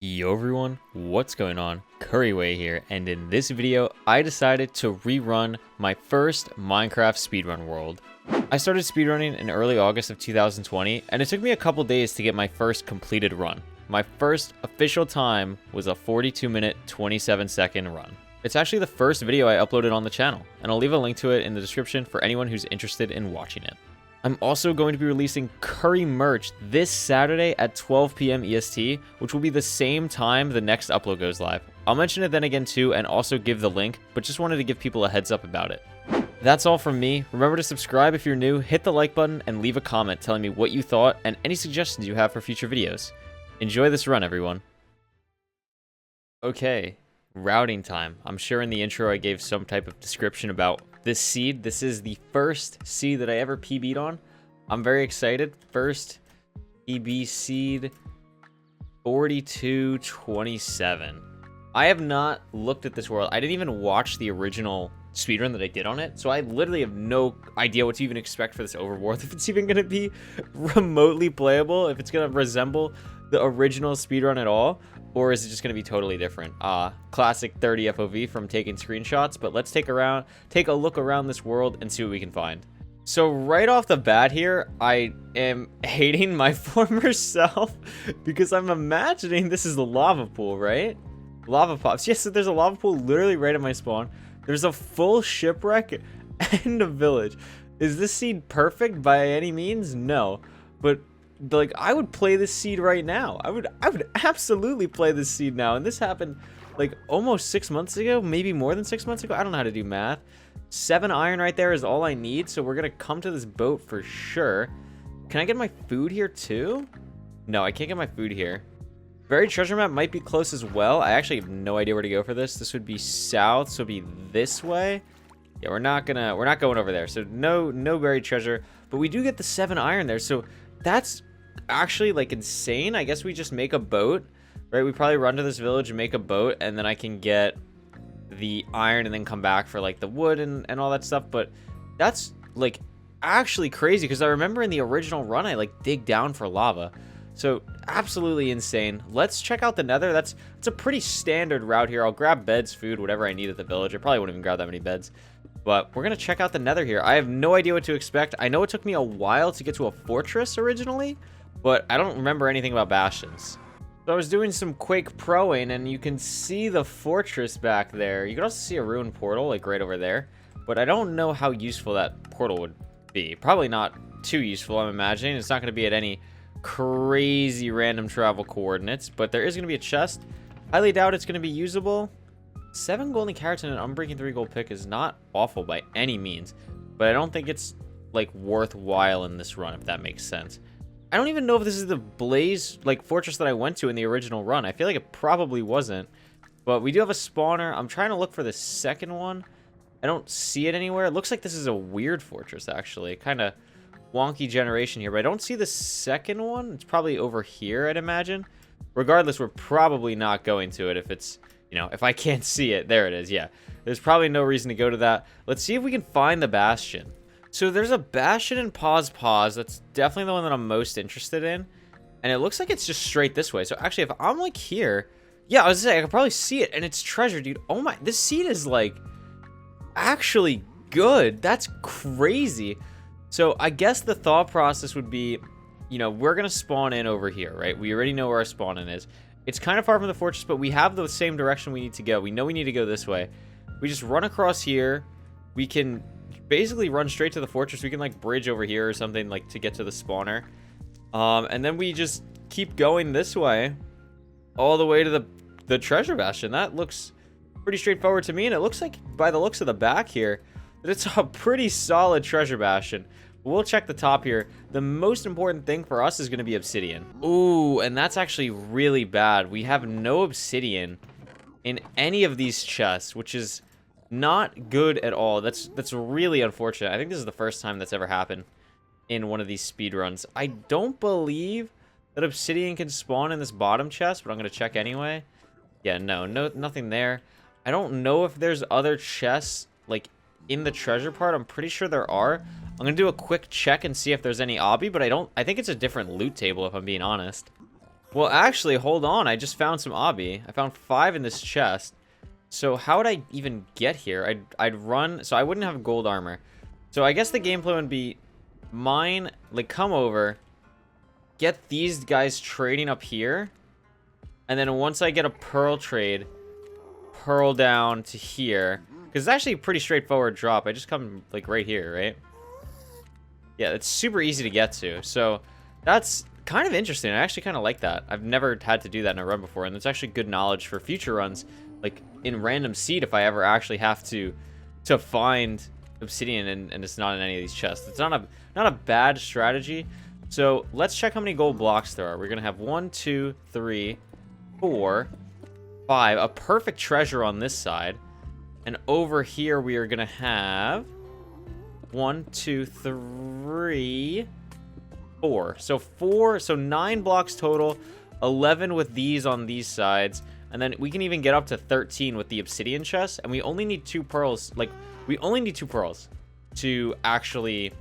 Yo everyone, what's going on? Couriway here, and in this video, I decided to rerun my first Minecraft speedrun world. I started speedrunning in early August of 2020, and it took me a couple days to get my first completed run. My first official time was a 42-minute, 27-second run. It's actually the first video I uploaded on the channel, and I'll leave a link to it in the description for anyone who's interested in watching it. I'm also going to be releasing COURI merch this Saturday at 12 p.m. EST, which will be the same time the next upload goes live. I'll mention it then again too, and also give the link, but just wanted to give people a heads up about it. That's all from me. Remember to subscribe if you're new, hit the like button, and leave a comment telling me what you thought and any suggestions you have for future videos. Enjoy this run, everyone. Okay, routing time. I'm sure in the intro I gave some type of description about this seed. This is the first seed that I ever PB'd on. I'm very excited. First PB seed 4227. I have not looked at this world. I didn't even watch the original speedrun that I did on it, so I literally have no idea what to even expect for this overworld. If it's even going to be remotely playable, if it's going to resemble the original speedrun at all, or is it just going to be totally different? Classic 30 FOV from taking screenshots, but let's take a look around this world and see what we can find. So right off the bat here, I am hating my former self because I'm imagining this is the lava pool, right? Lava pops. Yes, so there's a lava pool literally right at my spawn. There's a full shipwreck and a village. Is this seed perfect by any means? No. But like, I would play this seed right now. I would absolutely play this seed now. And this happened like almost 6 months ago, maybe more than 6 months ago. I don't know how to do math. 7 iron right there is all I need. So we're going to come to this boat for sure. Can I get my food here too? No, I can't get my food here. Buried treasure map might be close as well. I actually have no idea where to go for this. This would be south, so it'd be this way. Yeah, we're not going over there. So no buried treasure, but we do get the 7 iron there. So that's actually like insane. I guess we just make a boat, right? We probably run to this village and make a boat, and then I can get the iron and then come back for like the wood and all that stuff. But that's like actually crazy because I remember in the original run I like dig down for lava. So absolutely insane. Let's check out the nether. It's a pretty standard route here. I'll grab beds, food, whatever I need at the village. I probably wouldn't even grab that many beds. But we're going to check out the nether here. I have no idea what to expect. I know it took me a while to get to a fortress originally, but I don't remember anything about bastions. So I was doing some Quake proing, and you can see the fortress back there. You can also see a ruined portal, like right over there. But I don't know how useful that portal would be. Probably not too useful, I'm imagining. It's not going to be at any crazy random travel coordinates, but there is going to be a chest. Highly doubt it's going to be usable. 7 golden carrots and an unbreaking 3 gold pick is not awful by any means, but I don't think it's like worthwhile in this run, if that makes sense. I don't even know if this is the blaze like fortress that I went to in the original run. I feel like it probably wasn't, but we do have a spawner. I'm trying to look for the second one. I don't see it anywhere. It looks like this is a weird fortress, actually. Kind of wonky generation here, but I don't see the second one. It's probably over here, I'd imagine. Regardless, we're probably not going to it if it's, you know, if I can't see it. There it is. Yeah, there's probably no reason to go to that. Let's see if we can find the bastion. So there's a bastion in pause. That's definitely the one that I'm most interested in, and it looks like it's just straight this way. So actually, if I'm like here, yeah, I was gonna say I could probably see it, and it's treasure, dude. Oh my, this seed is like actually good. That's crazy. So I guess the thought process would be, you know, we're going to spawn in over here, right? We already know where our spawn in is. It's kind of far from the fortress, but we have the same direction we need to go. We know we need to go this way. We just run across here. We can basically run straight to the fortress. We can like bridge over here or something like to get to the spawner. And then we just keep going this way all the way to the treasure bastion. That looks pretty straightforward to me. And it looks like by the looks of the back here, that it's a pretty solid treasure bastion. We'll check the top here. The most important thing for us is going to be obsidian. Ooh, and that's actually really bad. We have no obsidian in any of these chests, which is not good at all. That's really unfortunate. I think this is the first time that's ever happened in one of these speedruns. I don't believe that obsidian can spawn in this bottom chest, but I'm going to check anyway. Yeah, no, nothing there. I don't know if there's other chests like in the treasure part. I'm pretty sure there are. I'm gonna do a quick check and see if there's any obby, but I think it's a different loot table if I'm being honest. Well, actually, hold on. I just found some obby. I found 5 in this chest. So how would I even get here? I'd run. So I wouldn't have gold armor. So I guess the gameplay would be mine, like, come over, get these guys trading up here, and then once I get a pearl trade, pearl down to here. Because it's actually a pretty straightforward drop. I just come, like, right here, right? Yeah, it's super easy to get to. So that's kind of interesting. I actually kind of like that. I've never had to do that in a run before, and it's actually good knowledge for future runs, like in random seed, if I ever actually have to find obsidian and it's not in any of these chests. It's not a bad strategy. So let's check how many gold blocks there are. We're gonna have 1, 2, 3, 4, 5. A perfect treasure on this side, and over here we are gonna have 1, 2, 3, 4. So 4. So 9 blocks total. 11 with these on these sides. And then we can even get up to 13 with the obsidian chest. And we only need 2 pearls. Like, we only need 2 pearls to actually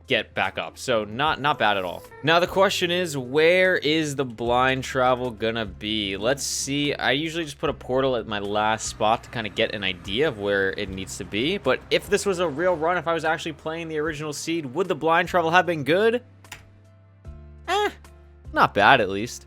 get back up. So not bad at all. Now the question is, where is the blind travel gonna be? Let's see. I usually just put a portal at my last spot to kind of get an idea of where it needs to be. But if this was a real run, if I was actually playing the original seed, would the blind travel have been good? Not bad, at least.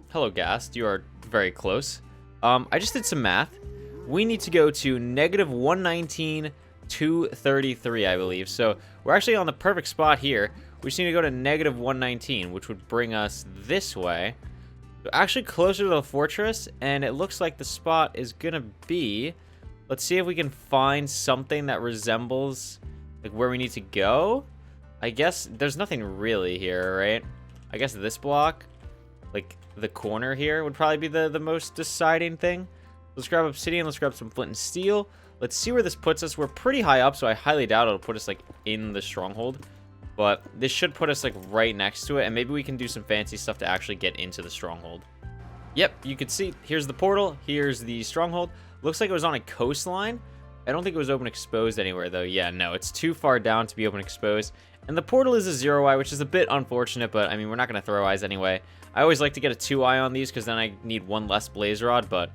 Hello, Ghast. You are very close. I just did some math. We need to go to -119, 233, I believe. So we're actually on the perfect spot here. We just need to go to -119, which would bring us this way. So actually closer to the fortress, and it looks like the spot is gonna be... Let's see if we can find something that resembles like where we need to go. I guess there's nothing really here, right? I guess this block, like the corner here, would probably be the most deciding thing. Let's grab obsidian. Let's grab some flint and steel. Let's see where this puts us. We're pretty high up, so I highly doubt it'll put us like in the stronghold. But this should put us like right next to it, and maybe we can do some fancy stuff to actually get into the stronghold. Yep, you can see. Here's the portal. Here's the stronghold. Looks like it was on a coastline. I don't think it was open exposed anywhere, though. Yeah, no, it's too far down to be open exposed. And the portal is a 0-eye, which is a bit unfortunate, but I mean, we're not going to throw eyes anyway. I always like to get a 2-eye on these because then I need 1 less blaze rod, but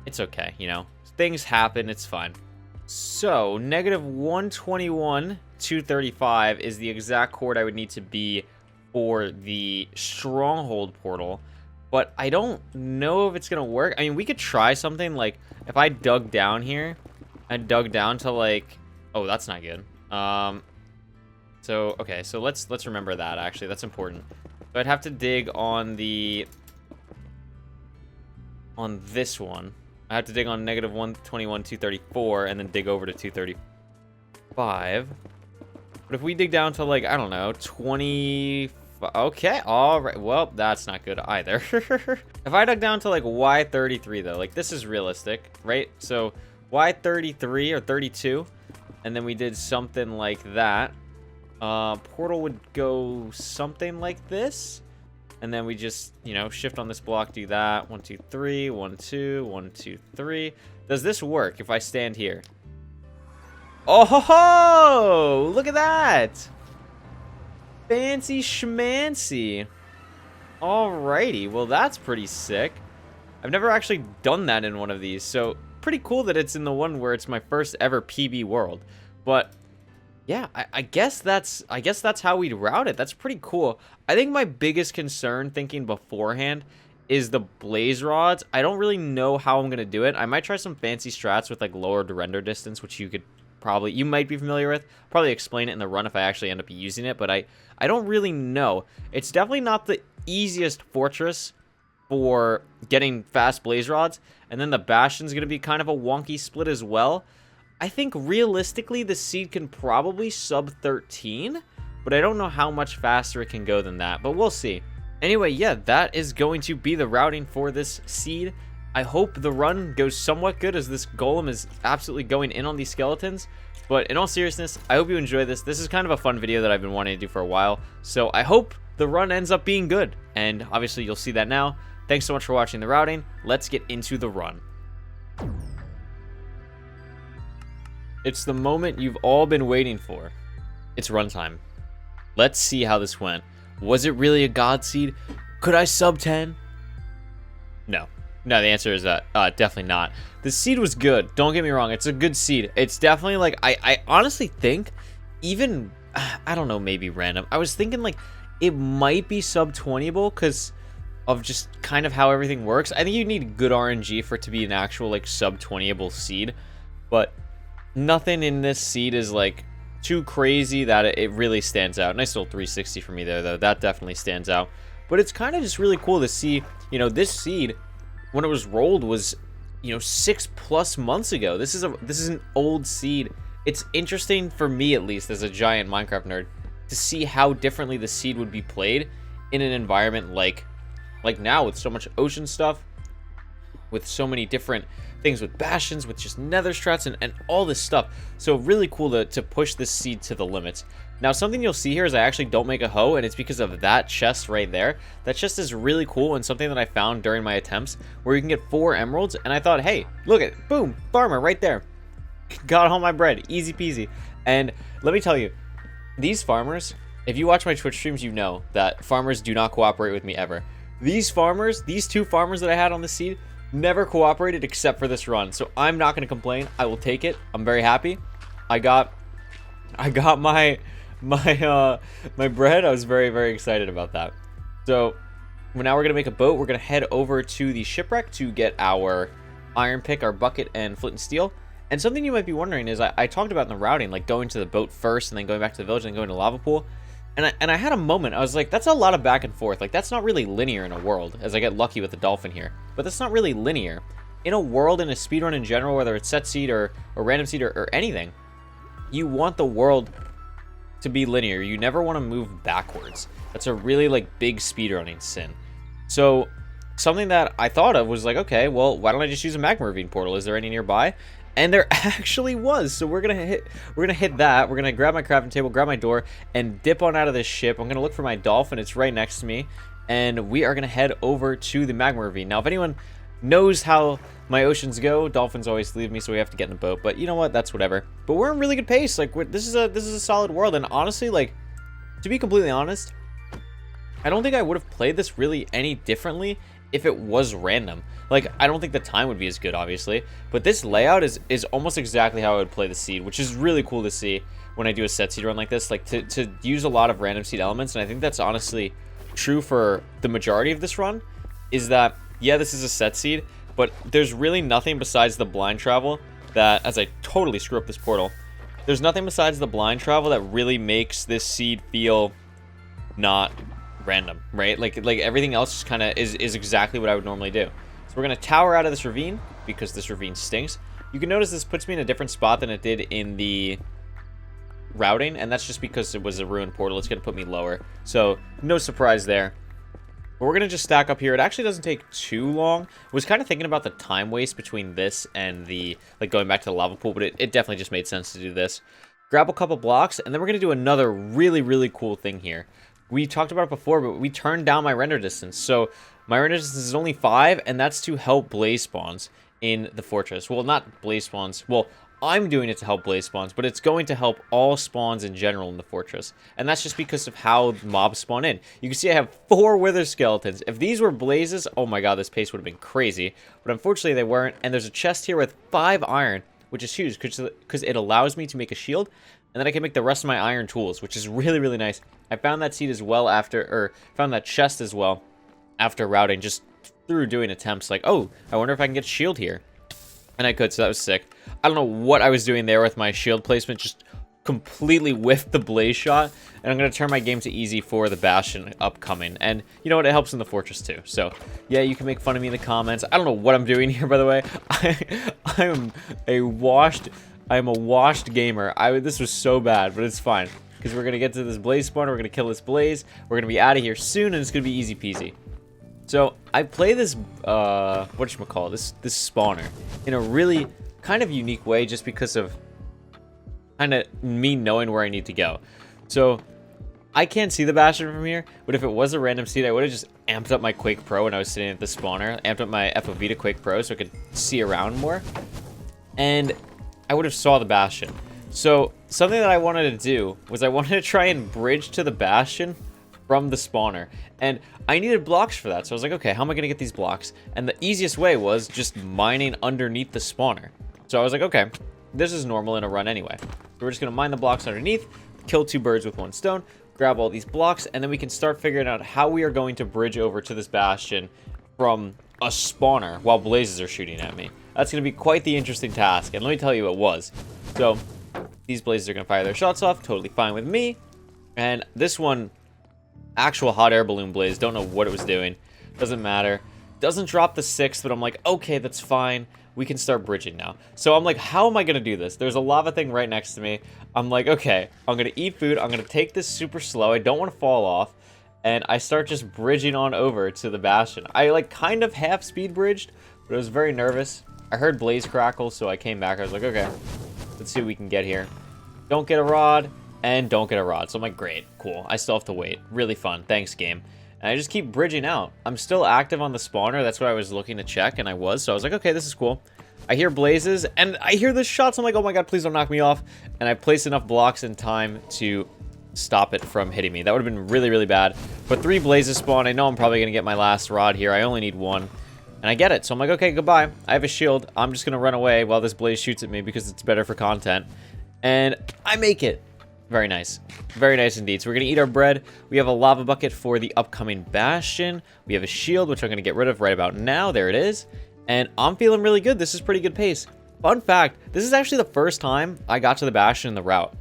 it's okay, you know. Things happen, it's fine. So, -121, 235 is the exact chord I would need to be for the stronghold portal. But I don't know if it's going to work. I mean, we could try something like if I dug down here and dug down to like... Oh, that's not good. So, okay, so let's remember that, actually. That's important. So I'd have to dig on this one. I have to dig on -121, 234, and then dig over to 235. But if we dig down to, like, I don't know, 20... Okay, all right. Well, that's not good either. If I dug down to, like, Y33, though, like, this is realistic, right? So Y33 or 32, and then we did something like that. Portal would go something like this, and then we just, you know, shift on this block, do that. 1, 2, 3, 1, 2, 1, 2, 3. Does this work if I stand here? Oh ho ho! Look at that! Fancy schmancy. Alrighty, well that's pretty sick. I've never actually done that in one of these, so pretty cool that it's in the one where it's my first ever PB world. But yeah, I guess that's how we'd route it. That's pretty cool. I think my biggest concern thinking beforehand is the blaze rods. I don't really know how I'm gonna do it. I might try some fancy strats with like lowered render distance, which you might be familiar with. Probably explain it in the run if I actually end up using it, but I don't really know. It's definitely not the easiest fortress for getting fast blaze rods, and then the bastion's gonna be kind of a wonky split as well. I think realistically the seed can probably sub 13, but I don't know how much faster it can go than that, but we'll see. Anyway, yeah, that is going to be the routing for this seed. I hope the run goes somewhat good, as this golem is absolutely going in on these skeletons. But in all seriousness, I hope you enjoy this. This is kind of a fun video that I've been wanting to do for a while, so I hope the run ends up being good, and obviously you'll see that now. Thanks so much for watching the routing. Let's get into the run. It's the moment you've all been waiting for. It's runtime. Let's see how this went. Was it really a god seed? Could I sub 10? No. No, the answer is definitely not. The seed was good. Don't get me wrong. It's a good seed. It's definitely like, I honestly think even, I don't know, maybe random. I was thinking like it might be sub 20able because of just kind of how everything works. I think you need good RNG for it to be an actual like sub 20able seed, but nothing in this seed is like too crazy that it really stands out. Nice little 360 for me there, though. That definitely stands out. But it's kind of just really cool to see, you know, this seed, when it was rolled, was, you know, 6+ months ago. This is an old seed. It's interesting for me, at least, as a giant Minecraft nerd, to see how differently the seed would be played in an environment like now, with so much ocean stuff, with so many different things, with bastions, with just nether strats and all this stuff. So really cool to push this seed to the limits. Now, something you'll see here is I actually don't make a hoe, and it's because of that chest right there. That chest is really cool and something that I found during my attempts where you can get 4 emeralds, and I thought, hey, look at it, boom, farmer right there. Got all my bread, easy peasy. And let me tell you, these farmers, if you watch my Twitch streams, you know that farmers do not cooperate with me ever. These farmers, these 2 farmers that I had on the seed, never cooperated except for this run. So I'm not going to complain. I will take it. I'm very happy. I got my bread. I was very, very excited about that. So now we're going to make a boat. We're going to head over to the shipwreck to get our iron pick, our bucket, and flint and steel. And something you might be wondering is I talked about in the routing, like going to the boat first and then going back to the village and then going to lava pool. And I had a moment, I was like, that's a lot of back and forth. Like, that's not really linear in a world, as I get lucky with the dolphin here. But that's not really linear. In a world, in a speedrun in general, whether it's set seed or random seed or anything, you want the world to be linear. You never want to move backwards. That's a really, like, big speedrunning sin. So, something that I thought of was like, okay, well, why don't I just use a magma ravine portal? Is there any nearby? And there actually was. So we're gonna hit that. We're gonna grab my crafting table, grab my door, and dip on out of this ship. I'm gonna look for my dolphin. It's right next to me, and we are gonna head over to the magma ravine. Now, if anyone knows how my oceans go, dolphins always leave me, so we have to get in the boat. But you know what? That's whatever. But we're in really good pace. Like, this is a solid world. And honestly, like, to be completely honest, I don't think I would have played this really any differently if it was random. Like, I don't think the time would be as good, obviously, but this layout is almost exactly how I would play the seed, which is really cool to see when I do a set seed run like this, like to use a lot of random seed elements. And I think that's honestly true for the majority of this run, is that, yeah, this is a set seed, but there's really nothing besides the blind travel that, as I totally screw up this portal, there's nothing besides the blind travel that really makes this seed feel not random, right? Like everything else just kind of is exactly what I would normally do. So we're going to tower out of this ravine because this ravine stinks. You can notice this puts me in a different spot than it did in the routing, and that's just because it was a ruined portal. It's going to put me lower. So no surprise there. But we're going to just stack up here. It actually doesn't take too long. I was kind of thinking about the time waste between this and the, like, going back to the lava pool, but it definitely just made sense to do this. Grab a couple blocks, and then we're going to do another really, really cool thing here. We talked about it before, but we turned down my render distance. So my render distance is only 5, and that's to help blaze spawns in the fortress. Well, not blaze spawns. Well, I'm doing it to help blaze spawns, but it's going to help all spawns in general in the fortress. And that's just because of how mobs spawn in. You can see I have 4 wither skeletons. If these were blazes, oh my god, this pace would have been crazy. But unfortunately, they weren't. And there's a chest here with 5 iron, which is huge because it allows me to make a shield. And then I can make the rest of my iron tools, which is really, really nice. I found that seed as well after, or found that chest as well after routing, just through doing attempts. Like, oh, I wonder if I can get a shield here. And I could, so that was sick. I don't know what I was doing there with my shield placement, just completely whiffed the blaze shot. And I'm going to turn my game to easy for the bastion upcoming. And you know what? It helps in the fortress too. So, yeah, you can make fun of me in the comments. I don't know what I'm doing here, by the way. I'm a washed gamer. This was so bad, but it's fine. Because we're going to get to this blaze spawner. We're going to kill this blaze. We're going to be out of here soon, and it's going to be easy peasy. So, I play this, whatchamacallit, this spawner in a really kind of unique way just because of kind of me knowing where I need to go. So, I can't see the bastion from here, but if it was a random seed, I would have just amped up my Quake Pro when I was sitting at the spawner. Amped up my FOV to Quake Pro so I could see around more. And I would have saw the bastion. So, something that I wanted to do was I wanted to try and bridge to the bastion from the spawner. And I needed blocks for that. So I was like, okay, how am I going to get these blocks? And the easiest way was just mining underneath the spawner. So I was like, okay, this is normal in a run anyway. So we're just going to mine the blocks underneath, kill 2 birds with 1 stone, grab all these blocks, and then we can start figuring out how we are going to bridge over to this bastion from a spawner while blazes are shooting at me. That's going to be quite the interesting task, and let me tell you, it was. So these blazes are going to fire their shots off, totally fine with me. And this one, actual hot air balloon blaze, don't know what it was doing, doesn't matter. Doesn't drop the 6th, but I'm like, okay, that's fine. We can start bridging now. So I'm like, how am I going to do this? There's a lava thing right next to me. I'm like, okay, I'm going to eat food. I'm going to take this super slow. I don't want to fall off. And I start just bridging on over to the bastion. I like kind of half speed bridged, but I was very nervous. I heard blaze crackle, so I came back. I was like, okay, let's see what we can get here. Don't get a rod, and don't get a rod. So I'm like, great, cool. I still have to wait. Really fun. Thanks, game. And I just keep bridging out. I'm still active on the spawner. That's what I was looking to check, and I was. So I was like, okay, this is cool. I hear blazes, and I hear the shots. I'm like, oh my god, please don't knock me off. And I placed enough blocks in time to stop it from hitting me. That would have been really, really bad. But 3 blazes spawn. I know I'm probably going to get my last rod here. I only need 1. And I get it. So I'm like, okay, goodbye. I have a shield. I'm just going to run away while this blaze shoots at me because it's better for content. And I make it. Very nice. Very nice indeed. So we're going to eat our bread. We have a lava bucket for the upcoming bastion. We have a shield, which I'm going to get rid of right about now. There it is. And I'm feeling really good. This is pretty good pace. Fun fact, this is actually the first time I got to the bastion in the route.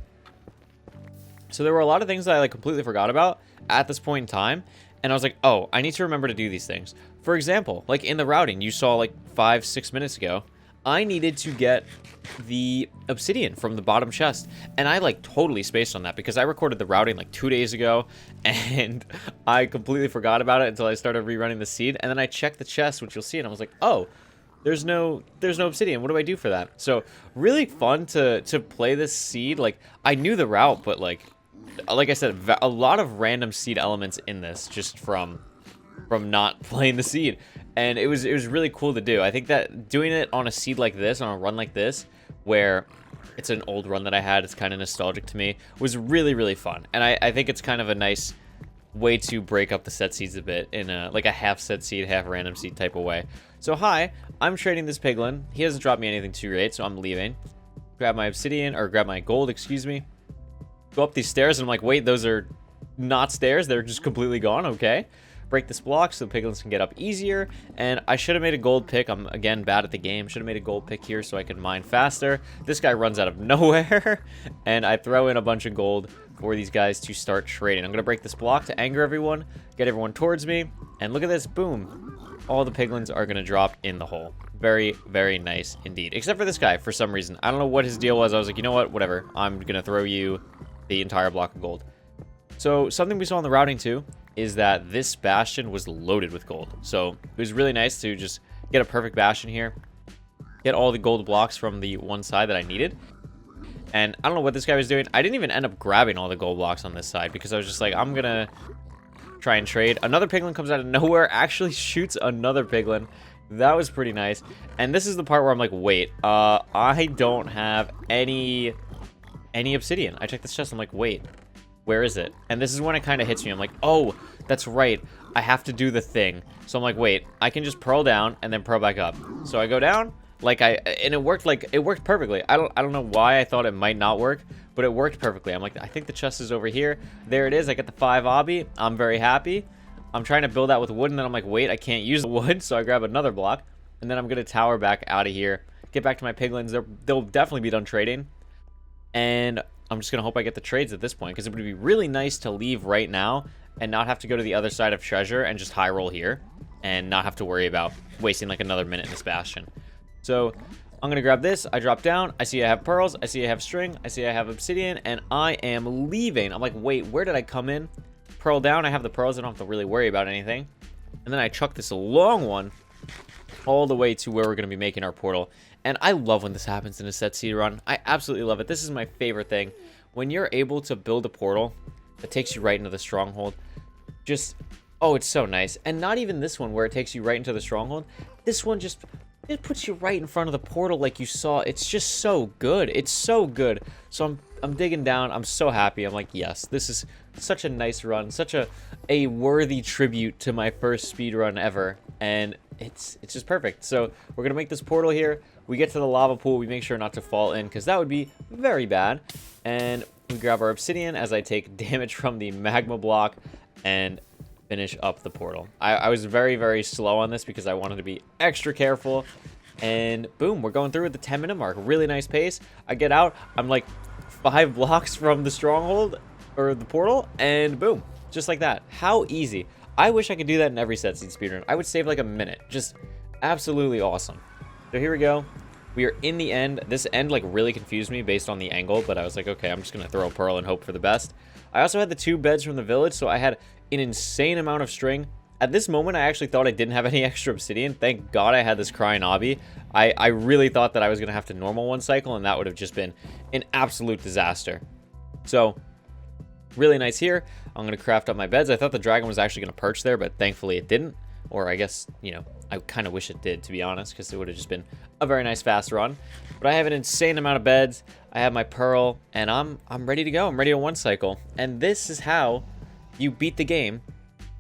So there were a lot of things that I like completely forgot about at this point in time. And I was like, oh, I need to remember to do these things. For example, like in the routing, you saw like 5-6 minutes ago, I needed to get the obsidian from the bottom chest. And I like totally spaced on that because I recorded the routing like 2 days ago and I completely forgot about it until I started rerunning the seed. And then I checked the chest, which you'll see, and I was like, oh, there's no obsidian. What do I do for that? So really fun to play this seed. Like I knew the route, but like I said, a lot of random seed elements in this just from not playing the seed. And it was really cool to do. I think that doing it on a seed like this, on a run like this, where it's an old run that I had, it's kind of nostalgic to me, was really, really fun. And I think it's kind of a nice way to break up the set seeds a bit in a, like a half set seed, half random seed type of way. So hi, I'm trading this piglin. He hasn't dropped me anything too great, so I'm leaving. Grab my obsidian, or grab my gold, excuse me. Go up these stairs, and I'm like, wait, those are not stairs. They're just completely gone, okay. Break this block so the piglins can get up easier. And I should have made a gold pick. I'm, again, bad at the game. Should have made a gold pick here so I could mine faster. This guy runs out of nowhere. And I throw in a bunch of gold for these guys to start trading. I'm going to break this block to anger everyone, get everyone towards me. And look at this. Boom. All the piglins are going to drop in the hole. Very, very nice indeed. Except for this guy, for some reason. I don't know what his deal was. I was like, you know what? Whatever. I'm going to throw you the entire block of gold. So something we saw in the routing too is that this bastion was loaded with gold. So it was really nice to just get a perfect bastion here, get all the gold blocks from the one side that I needed. And I don't know what this guy was doing. I didn't even end up grabbing all the gold blocks on this side because I was just like, I'm gonna try and trade. Another piglin comes out of nowhere, actually shoots another piglin. That was pretty nice. And this is the part where I'm like, wait, I don't have any obsidian. I checked this chest, I'm like, wait, where is it? And this is when it kind of hits me. I'm like, oh, that's right. I have to do the thing. So I'm like, wait, I can just pearl down and then pearl back up. So I go down, and it worked perfectly. I don't know why I thought it might not work, but it worked perfectly. I'm like, I think the chest is over here. There it is. I got the 5 obby. I'm very happy. I'm trying to build that with wood, and then I'm like, wait, I can't use the wood. So I grab another block, and then I'm going to tower back out of here, get back to my piglins. They'll definitely be done trading. And I'm just going to hope I get the trades at this point, because it would be really nice to leave right now and not have to go to the other side of treasure and just high roll here and not have to worry about wasting like another minute in this bastion. So I'm going to grab this. I drop down. I see I have pearls. I see I have string. I see I have obsidian, and I am leaving. I'm like, wait, where did I come in? Pearl down. I have the pearls. I don't have to really worry about anything. And then I chuck this long one all the way to where we're going to be making our portal. And I love when this happens in a set seed run. I absolutely love it. This is my favorite thing. When you're able to build a portal that takes you right into the stronghold. Just, oh, it's so nice. And not even this one where it takes you right into the stronghold. This one just, it puts you right in front of the portal like you saw. It's just so good. It's so good. So I'm digging down. I'm so happy. I'm like, yes, this is such a nice run. Such a a worthy tribute to my first speedrun ever, and it's just perfect. So we're gonna make this portal here. We get to the lava pool, we make sure not to fall in, because that would be very bad. And we grab our obsidian as I take damage from the magma block and finish up the portal. I was very, very slow on this because I wanted to be extra careful. And boom, we're going through at the 10-minute mark. Really nice pace. I get out, I'm like 5 blocks from the stronghold, or the portal, and boom, just like that. How easy. I wish I could do that in every set seed speedrun. I would save like a minute. Just absolutely awesome. So here we go. We are in the end. This end like really confused me based on the angle, but I was like, okay, I'm just gonna throw a pearl and hope for the best. I also had the 2 beds from the village, so I had an insane amount of string. At this moment, I actually thought I didn't have any extra obsidian. Thank God I had this crying obby. I really thought that I was gonna have to normal 1 cycle, and that would have just been an absolute disaster. So really nice here. I'm gonna craft up my beds. I thought the dragon was actually gonna perch there, but thankfully it didn't. Or I guess, you know, I kind of wish it did, to be honest, because it would have just been a very nice fast run. But I have an insane amount of beds. I have my pearl, and I'm ready to go. I'm ready to 1 cycle. And this is how you beat the game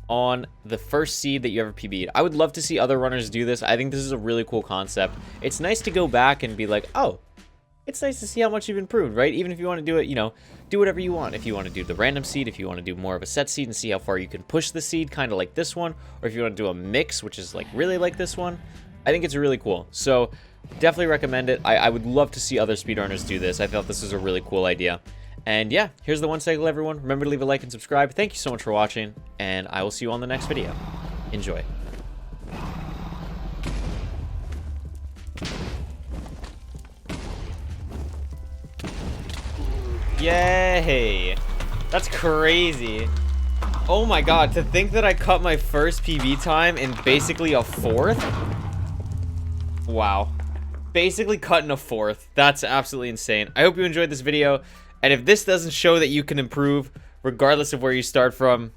on the first seed that you ever PB'd. I would love to see other runners do this. I think this is a really cool concept. It's nice to go back and be like, oh, it's nice to see how much you've improved, right? Even if you want to do it, you know, do whatever you want. If you want to do the random seed, if you want to do more of a set seed and see how far you can push the seed, kind of like this one, or if you want to do a mix, which is like really like this one, I think it's really cool. So definitely recommend it. I would love to see other speedrunners do this. I thought this was a really cool idea. And yeah, here's the 1 cycle, everyone. Remember to leave a like and subscribe. Thank you so much for watching, and I will see you on the next video. Enjoy. Yay! That's crazy. Oh my god, to think that I cut my first PB time in basically a 4th? Wow. Basically cut in a 4th. That's absolutely insane. I hope you enjoyed this video, and if this doesn't show that you can improve, regardless of where you start from,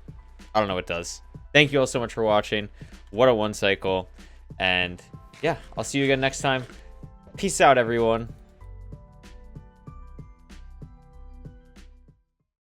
I don't know what does. Thank you all so much for watching. What a 1 cycle. And yeah, I'll see you again next time. Peace out, everyone.